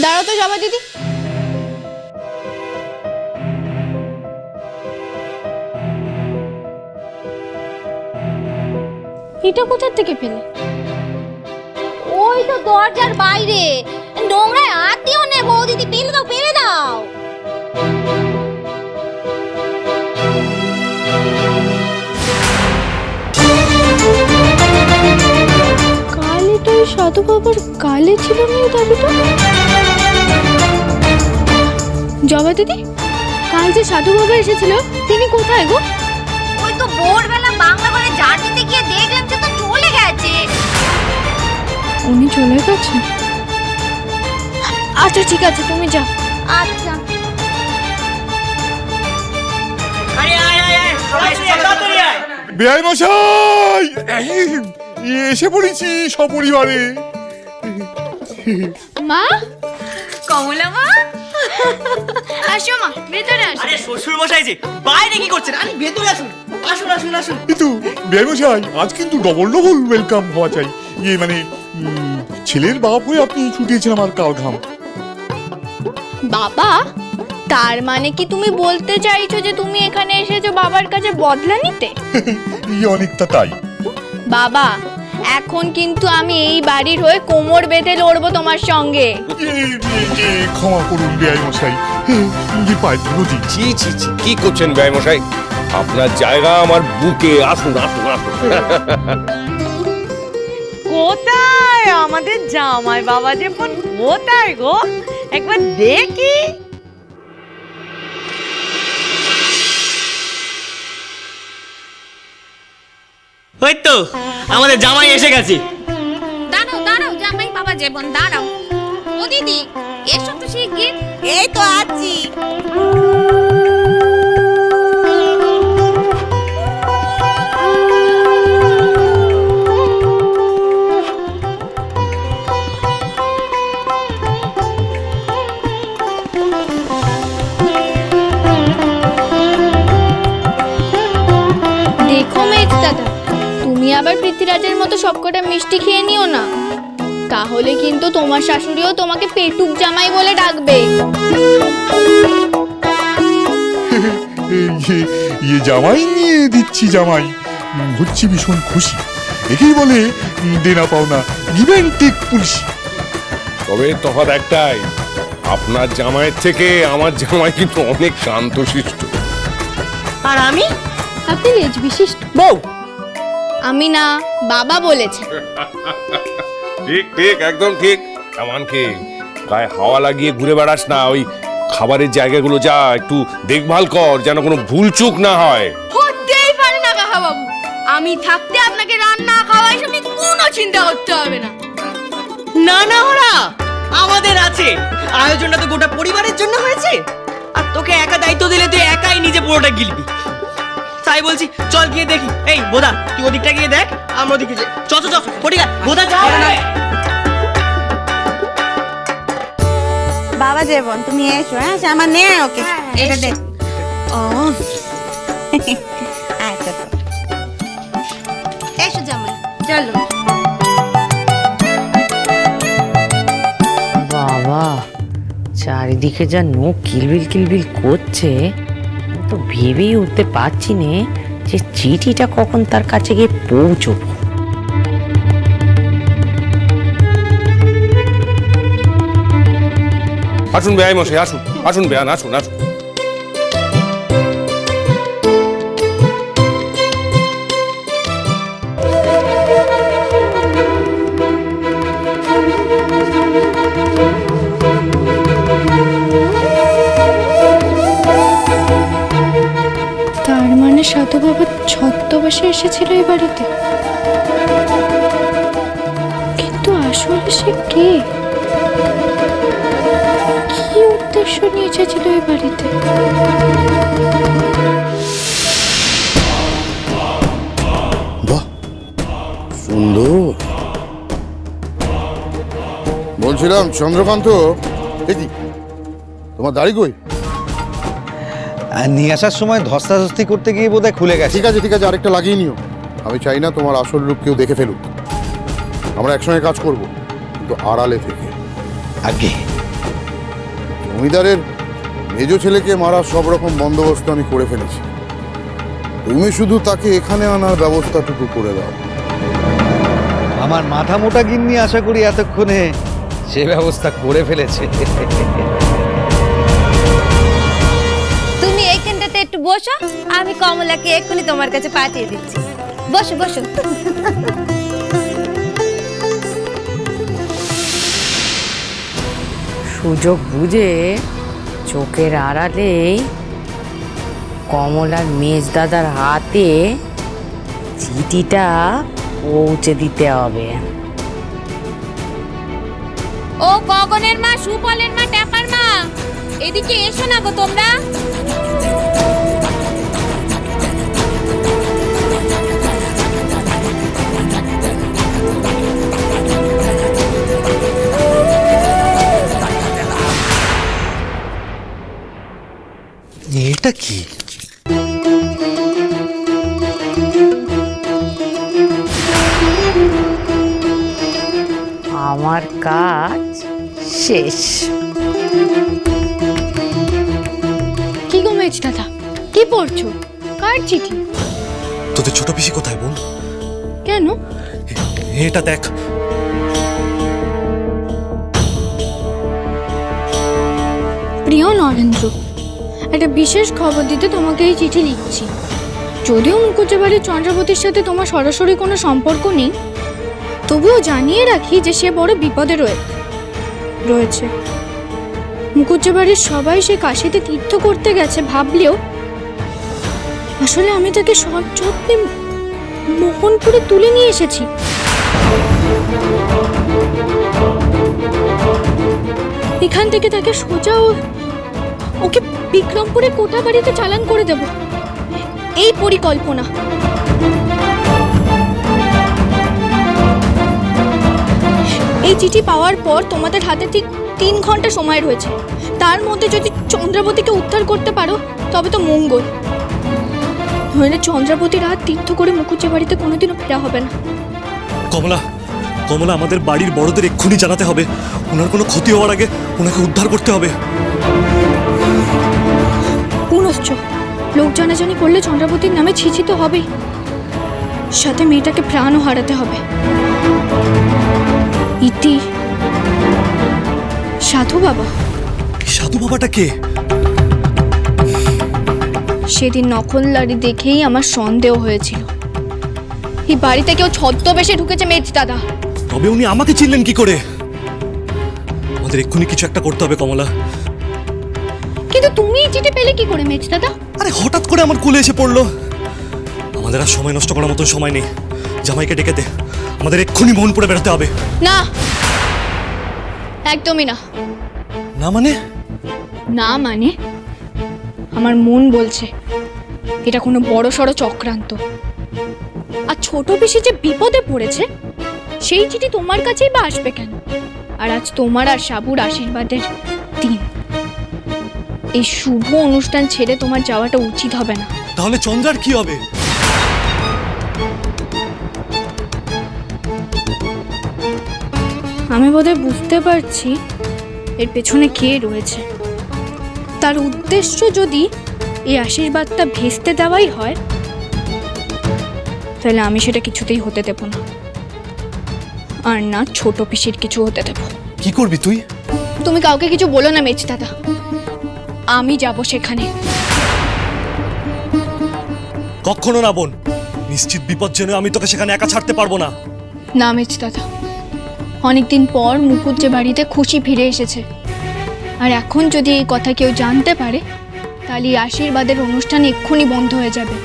দাঁড়াও তো জবা দিদি। এটা কোথা থেকে পেলে? ওই তো দরজার বাইরে, নোংরায় হাত দিও না বৌদিদি, পেলে দাও পেলে দাও। কাল এটা ওই সাধু বাবার গালে ছিল না এই দাবিটা? জবা দিদি, কাল যে সাধু বাবা এসেছিল তিনি কোথায় গো? ওই তো ভোরবেলা বাংলা ঘরে ঝাড় দিতে গিয়ে দেখলাম যে তো চলে গেছে। উনি চলে গেছেন? আচ্ছা ঠিক আছে, তুমি যাও। আচ্ছা। বেআই মশাই, এসে পড়েছি সপরিবারে। মা, কমলা মা, আসো মা, ভেতরে আসো। আরে শ্বশুর মশাই যে বাইরে কি করছেন? আরে ভেতরে আসুন, আসুন আসুন আসুন। কিন্তু বেআই মশাই, আজ কিন্তু ডবল ডবল ওয়েলকাম হওয়া চাই। মানে ছেলের বাপ হয়ে আপনি ছুটিয়েছেন আমার কাল ঘাম। বাবা, তার মানে কি তুমি বলতে চাইছো যে তুমি এখানে এসেছো বাবার কাছে বদলা নিতে? অনেকটা তাই। বাবা, এখন কিন্তু আমি এই বাড়ির হয়ে কোমর বেঁধে লড়বো তোমার সঙ্গে। ক্ষমা করুন বেআই মশাই, পায়ে নদী। ছি ছি ছি, কি করছেন বেআই মশাই? আপনার জায়গা আমার বুকে। আসুন আসুন আসুন। কোথায় আমাদের জামাই বাবা যে ফোন কোথায় গো? একবার দেখি। ওই তো আমাদের জামাই এসে গেছে। দাঁড়াও দাঁড়াও জামাই বাবা জীবন, দাঁড়াও। ও দিদি, এসো তো শিগগির। এই তো আছি। দেখো মেঘ দাদা, তুমি আবার পৃথ্বীরাজের মতো সবকটা মিষ্টি খেয়ে নিও না, তাহলে কিন্তু তোমার শাশুড়িও তোমাকে পেটুক জামাই বলে ডাকবে। জামাই নিয়ে দিচ্ছি, জামাই হচ্ছি ভীষণ খুশি। একেই বলে দেনা পাওনা, গিভ অ্যান্ড টেক পুলিশি। তবে তফাৎ একটাই, আপনার জামাইয়ের থেকে আমার জামাই কিন্তু অনেক শান্তশিষ্ট। আর আমি আপনি লেজ বিশিষ্ট। বউ। আমি না, বাবা বলেছে। ঠিক ঠিক, একদম ঠিক। এমনকি গায়ে হাওয়া লাগিয়ে ঘুরে বেড়াস না, ওই খাবারের জায়গাগুলো যা একটু দেখভাল কর, যেন কোনো ভুল চুক না হয়। হতেই পারে না কাকা বাবু, আমি থাকতে আপনাকে রান্না খাওয়া এসব নিয়ে কোনো চিন্তা করতে হবে না। না না, ওরা আমাদের আছে। আয়োজনটা তো গোটা পরিবারের জন্য হয়েছে, আর তোকে একা দায়িত্ব দিলে তুই একাই নিজে পুরোটা গিলবি। তাই বলছি, চল গিয়ে দেখি। এই বোদা, তুই ওদিকটা গিয়ে দেখ, আমরা ওদিকে যাই। চ চ চ, ফটিকা বোদা যা। বাবা জীবন তুমি এসো। হ্যাঁ আমার নে, ওকে এটা দে। ও আচ্ছা, এসো জামাই। চলো। বাবা, চারিদিকে যা নোক কিলবিল কিলবিল করছে, তো ভেবেই উঠতে পারছি নে যে চিঠিটা কখন তার কাছে গিয়ে পৌঁছবো। আসুন বেআই মশাই, আসুন আসুন বেয়ান, আসুন আসুন। তার মানে সাধু বাবা ছদ্মবেশে এসেছিল এই বাড়িতে, কিন্তু আসলে সে কে? কি উদ্দেশ্য নিয়ে এসেছিল এই বাড়িতে? বাহ, সুন্দর। বলছিলাম চন্দ্রকান্ত, দেখি তোমার দাড়ি কই? নিয়ে আসার সময় ধস্তাধস্তি করতে গিয়ে বোধহয় খুলে গেছে। ঠিক আছে ঠিক আছে, আরেকটা লাগিয়ে নিও। আমি চাই না তোমার আসল রূপ কেউ দেখে ফেলুক। আমরা একসঙ্গে কাজ করব, কিন্তু আড়ালে থেকে। আগে জমিদারের মেজ ছেলেকে মারার সব রকম বন্দোবস্ত আমি করে ফেলেছি। তুমি শুধু তাকে এখানে আনার ব্যবস্থাটুকু করে দাও। আমার মাথা মোটা গিন্নি আশা করি এতক্ষণে সে ব্যবস্থা করে ফেলেছে। তুমি এইখানটাতে একটু বসো, আমি কমলাকে এক্ষুনি তোমার কাছে পাঠিয়ে দিচ্ছি। বসো বসো। সুযোগ বুঝে চোখের আড়ালেই কমলার মেজদাদার হাতে চিঠিটা পৌঁছে দিতে হবে। ও গগনের মা, সুফলের মা, ট্যাপার মা, এদিকে এসো না গো তোমরা। এটা কি? আমার কাজ শেষ। কি গো মেজ দাদা, কি পড়ছো? কার চিঠি? তোদের ছোট পিসি কোথায় বোন? কেন? এটা দেখ। প্রিয় নরেন্দ্র, একটা বিশেষ খবর দিতে তোমাকে এই চিঠি লিখছি। যদিও মুকুজ্জে বাড়ির চন্দ্রাবতীর সাথে তোমার সরাসরি কোনো সম্পর্ক নেই, তবুও জানিয়ে রাখি যে সে বড় বিপদে রয়েছে। মুকুজ্জে বাড়ির সবাই সে কাশিতে তীর্থ করতে গেছে ভাবলেও আসলে আমি তাকে সযত্নে মোহনপুরে তুলে নিয়ে এসেছি। এখান থেকে তাকে সোজা ওকে বিক্রমপুরে কোটা বাড়িতে চালান করে দেব, এই পরিকল্পনা। এই চিঠি পাওয়ার পর তোমাদের হাতে ঠিক 3 ঘন্টা সময় রয়েছে। তার মধ্যে যদি চন্দ্রাবতীকে উদ্ধার করতে পারো তবে তো মঙ্গল। নইলে চন্দ্রাবতীর হাত তীর্থ করে মুকুজ্জে বাড়িতে কোনোদিনও ফেরা হবে না। কমলা, কমলা, আমাদের বাড়ির বড়দের এক্ষুনি জানাতে হবে। ওনার কোনো ক্ষতি হওয়ার আগে ওনাকে উদ্ধার করতে হবে। পুনশ্চ লোক জানাজানি করলে চন্দ্রাবতীর নামে ছিছি তো হবেই, সাথে মেয়েটাকে প্রাণও হারাতে হবে। ইতি সাধু বাবা। সাধু বাবাটা কে? সেদিন নকলদারি দেখেই আমার সন্দেহ হয়েছিল এই বাড়িতে কেউ ছদ্মবেশে ঢুকেছে মেজ দাদা। তবে উনি আমাকে চিনলেন কি করে? আমাদের এক্ষুনি কিছু একটা করতে হবে কমলা। কিন্তু তুমি এই চিঠি পেলে কি করে মেজ দাদা? আরে হঠাৎ করে আমার কোলে এসে পড়লো। আমাদের আর সময় নষ্ট করার মতন সময় নেই। জামাইকে ডেকে দে, আমাদের এক্ষুনি মোহনপুরে বেরোতে হবে। না, একদমই না। না মানে? না মানে আমার মন বলছে এটা কোনো বড় সড়ো চক্রান্ত। আর ছোট পিসি যে বিপদে পড়েছে সেই চিঠি তোমার কাছেই বা আসবে কেন? আর আজ তোমার আর সাবুর আশীর্বাদের দিন। এই শুভ অনুষ্ঠান ছেড়ে তোমার যাওয়াটা উচিত হবে না। তাহলে চন্দ্রার কি হবে? আমি বোধহয় বুঝতে পারছি এর পেছনে কে রয়েছে। তার উদ্দেশ্য যদি এই আশীর্বাদটা ভেস্তে দেওয়াই হয় তাহলে আমি সেটা কিছুতেই হতে দেব না, আর না ছোট পিসির কিছু হতে দেব। কি করবি তুই? তুমি কাউকে কিছু বলো না মেজ দাদা, আমি যাব সেখানে। কখনো না বোন, নিশ্চিত বিপদ জেনে আমি তোকে সেখানে একা ছাড়তে পারবো না। না মেজ দাদা, অনেকদিন পর মুকুজ্জে বাড়িতে খুশি ফিরে এসেছে, আর এখন যদি এই কথা কেউ জানতে পারে তাহলে এই আশীর্বাদের অনুষ্ঠান এক্ষুনি বন্ধ হয়ে যাবে,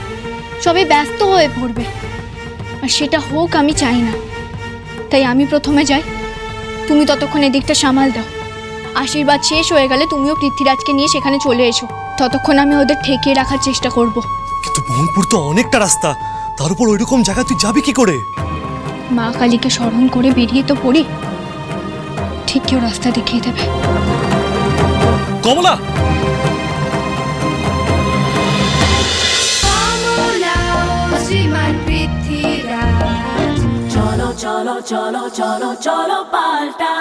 সবাই ব্যস্ত হয়ে পড়বে, আর সেটা হোক আমি চাই না। তাই আমি প্রথমে যাই, তুমি ততক্ষণ এদিকটা সামাল দাও। আশীর্বাদ শেষ হয়ে গেলে তুমিও পৃথ্বীরাজকে নিয়ে সেখানে চলে এসো, ততক্ষণ আমি ওদের ঠেকিয়ে রাখার চেষ্টা করব। কিন্তু মোহনপুর তো অনেকটা রাস্তা, তার উপর ওইরকম জায়গা তুই যাবি কি করে? মা কালীকে স্মরণ করে বেরিয়ে তো পড়ি, ঠিক কেউ রাস্তা দেখিয়ে দেবে। কমলা, চলো চলো চলো চলো চলো পাল্টা।